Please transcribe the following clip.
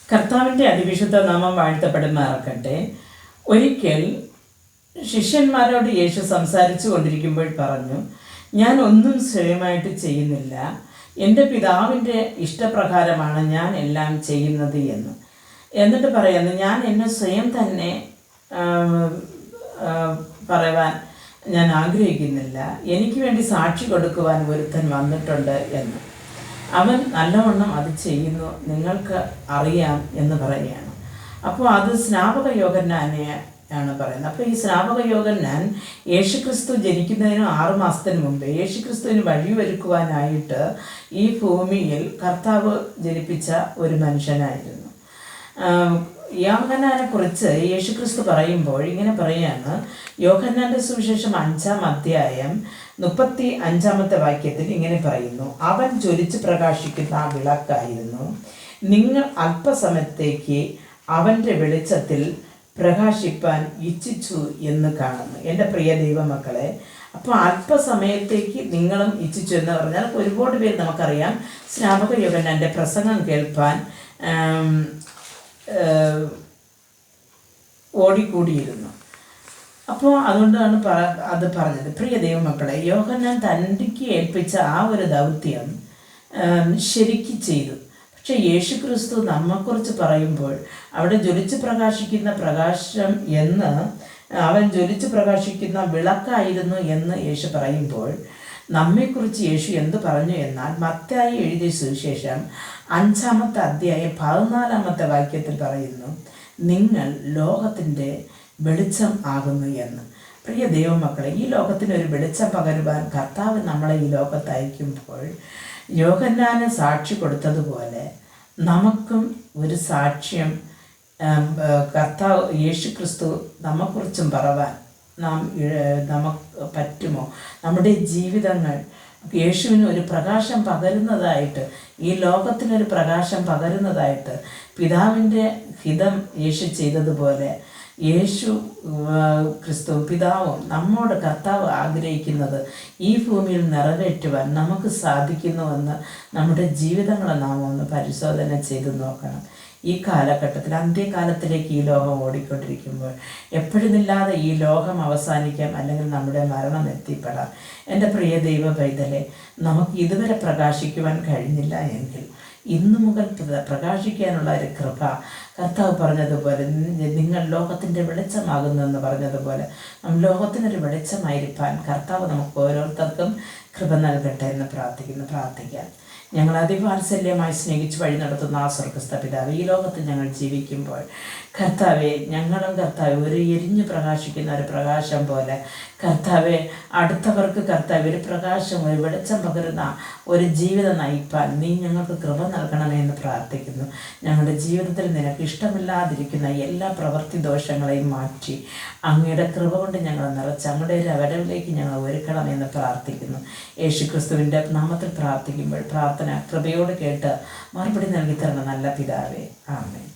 കർത്താവിൻ്റെ അതിവിശുദ്ധ നാമം വാഴ്ത്തപ്പെടുമാറാകട്ടെ. ഒരിക്കൽ ശിഷ്യന്മാരോട് യേശു സംസാരിച്ചു കൊണ്ടിരിക്കുമ്പോൾ പറഞ്ഞു, ഞാൻ ഒന്നും സ്വയമായിട്ട് ചെയ്യുന്നില്ല, എൻ്റെ പിതാവിൻ്റെ ഇഷ്ടപ്രകാരമാണ് ഞാൻ എല്ലാം ചെയ്യുന്നത് എന്ന്. എന്നിട്ട് പറയുന്നു, ഞാൻ എന്നെ സ്വയം തന്നെ പറയുവാൻ ഞാൻ ആഗ്രഹിക്കുന്നില്ല, എനിക്ക് വേണ്ടി സാക്ഷി കൊടുക്കുവാൻ ഒരുത്തൻ വന്നിട്ടുണ്ട് എന്ന്. അവൻ നല്ലവണ്ണം അത് ചെയ്യുന്നു, നിങ്ങൾക്ക് അറിയാം എന്ന് പറയുകയാണ്. അപ്പോൾ അത് സ്നാപക യോഹന്നാനെയാണ് പറയുന്നത്. അപ്പോൾ ഈ സ്നാപക യോഹന്നാൻ യേശുക്രിസ്തു ജനിക്കുന്നതിന് 6 മാസത്തിന് മുമ്പ് യേശുക്രിസ്തുവിന് വഴിയൊരുക്കുവാനായിട്ട് ഈ ഭൂമിയിൽ കർത്താവ് ജനിപ്പിച്ച ഒരു മനുഷ്യനായിരുന്നു. യോഹന്നാനെ കുറിച്ച് യേശുക്രിസ്തു പറയുമ്പോൾ ഇങ്ങനെ പറയാണ്. യോഹന്നാൻ്റെ സുവിശേഷം 5-ാം അധ്യായം 35-ാമത്തെ വാക്യത്തിൽ ഇങ്ങനെ പറയുന്നു, അവൻ ജ്വലിച്ച് പ്രകാശിക്കുന്ന ആ വിളക്കായിരുന്നു. നിങ്ങൾ അല്പസമയത്തേക്ക് അവൻ്റെ വെളിച്ചത്തിൽ പ്രകാശിപ്പാൻ ഇച്ഛിച്ചു എന്ന് കാണുന്നു. എൻ്റെ പ്രിയ ദൈവമക്കളെ, അപ്പോൾ അല്പസമയത്തേക്ക് നിങ്ങളും ഇച്ഛിച്ചു എന്ന് പറഞ്ഞാൽ ഒരുപാട് പേര് നമുക്കറിയാം സ്നാപക യോഹന്നാൻ്റെ പ്രസംഗം കേൾപ്പാൻ ഓടിക്കൂടിയിരുന്നു. അപ്പോൾ അതുകൊണ്ടാണ് അത് പറഞ്ഞത്. പ്രിയ ദൈവമക്കളെ, യോഹന്നാൻ തനിക്ക് ഏൽപ്പിച്ച ആ ഒരു ദൗത്യം ശരിക്ക് ചെയ്തു. പക്ഷെ യേശുക്രിസ്തു നമ്മെക്കുറിച്ച് പറയുമ്പോൾ അവിടെ ജ്വലിച്ച് പ്രകാശിക്കുന്ന പ്രകാശം എന്ന്, അവൻ ജ്വലിച്ച് പ്രകാശിക്കുന്ന വിളക്കായിരുന്നു എന്ന് യേശു പറയുമ്പോൾ നമ്മെക്കുറിച്ച് യേശു എന്ത് പറഞ്ഞു എന്നാൽ, മത്തായി എഴുതിയ സുവിശേഷം 5-ാമത്തെ അധ്യായം 14-ാമത്തെ വാക്യത്തിൽ പറയുന്നു, നിങ്ങൾ ലോകത്തിൻ്റെ വെളിച്ചം ആകുന്നു എന്ന്. പ്രിയ ദൈവമക്കളെ, ഈ ലോകത്തിനൊരു വെളിച്ചം പകരുവാൻ കർത്താവ് നമ്മളെ ഈ ലോകത്ത് അയക്കുമ്പോൾ യോഹന്നാന് സാക്ഷി കൊടുത്തതുപോലെ നമുക്കും ഒരു സാക്ഷ്യം കർത്താവ് യേശുക്രിസ്തു നമ്മെക്കുറിച്ചും പറവാൻ നമുക്ക് പറ്റുമോ? നമ്മുടെ ജീവിതങ്ങൾ യേശുവിന് ഒരു പ്രകാശം പകരുന്നതായിട്ട്, ഈ ലോകത്തിനൊരു പ്രകാശം പകരുന്നതായിട്ട് പിതാവിൻ്റെ ഹിതം യേശു ചെയ്തതുപോലെ യേശു ക്രിസ്തു പിതാവും നമ്മോട് കർത്താവ് ആഗ്രഹിക്കുന്നത് ഈ ഭൂമിയിൽ നിറവേറ്റുവാൻ നമുക്ക് സാധിക്കുന്നുവെന്ന് നമ്മുടെ ജീവിതങ്ങളെ നാം ഒന്ന് പരിശോധന ചെയ്ത് നോക്കണം. ഈ കാലഘട്ടത്തിൽ അന്ത്യകാലത്തിലേക്ക് ഈ ലോകം ഓടിക്കൊണ്ടിരിക്കുമ്പോൾ എപ്പോഴുമില്ലാതെ ഈ ലോകം അവസാനിക്കാം, അല്ലെങ്കിൽ നമ്മുടെ മരണം എത്തിപ്പെടാം. എൻ്റെ പ്രിയ ദൈവ പൈതലെ, നമുക്ക് ഇതുവരെ പ്രകാശിക്കുവാൻ കഴിഞ്ഞില്ല എങ്കിൽ ഇന്നു മുതൽ പ്രകാശിക്കാനുള്ള ഒരു കൃപ കർത്താവ് പറഞ്ഞതുപോലെ, നിങ്ങൾ ലോകത്തിൻ്റെ വെളിച്ചമാകുന്നു എന്ന് പറഞ്ഞതുപോലെ ലോകത്തിനൊരു വെളിച്ചമായിരിക്കാൻ കർത്താവ് നമുക്ക് ഓരോരുത്തർക്കും കൃപ നൽകട്ടെ എന്ന് പ്രാർത്ഥിക്കാം. ഞങ്ങൾ അതിവാത്സല്യമായി സ്നേഹിച്ച് വഴി നടത്തുന്ന ആ സ്വർഗ്ഗസ്ഥ പിതാവേ, ഈ ലോകത്തിൽ ഞങ്ങൾ ജീവിക്കുമ്പോൾ കർത്താവെ, ഞങ്ങളും കർത്താവ് ഒരു എരിഞ്ഞു പ്രകാശിക്കുന്ന ഒരു പ്രകാശം പോലെ കർത്താവെ, അടുത്തവർക്ക് കർത്താവ് ഒരു പ്രകാശം, ഒരു വെളിച്ചം പകരുന്ന ഒരു ജീവിതം നയിപ്പാൻ നീ ഞങ്ങൾക്ക് കൃപ നൽകണമെന്ന് പ്രാർത്ഥിക്കുന്നു. ഞങ്ങളുടെ ജീവിതത്തിൽ നിനക്ക് ഇഷ്ടമില്ലാതിരിക്കുന്ന എല്ലാ പ്രവൃത്തി ദോഷങ്ങളെയും മാറ്റി അങ്ങയുടെ കൃപ കൊണ്ട് ഞങ്ങൾ നിറച്ച് അങ്ങയുടെ ഒരു വരവിലേക്ക് ഞങ്ങൾ ഒരുക്കണമെന്ന് പ്രാർത്ഥിക്കുന്നു. യേശുക്രിസ്തുവിൻ്റെ നാമത്തിൽ പ്രാർത്ഥിക്കുമ്പോൾ പ്രാർത്ഥന കൃപയോട് കേട്ട് മറുപടി നൽകി തരണം നല്ല പിതാവേ. ആമേൻ.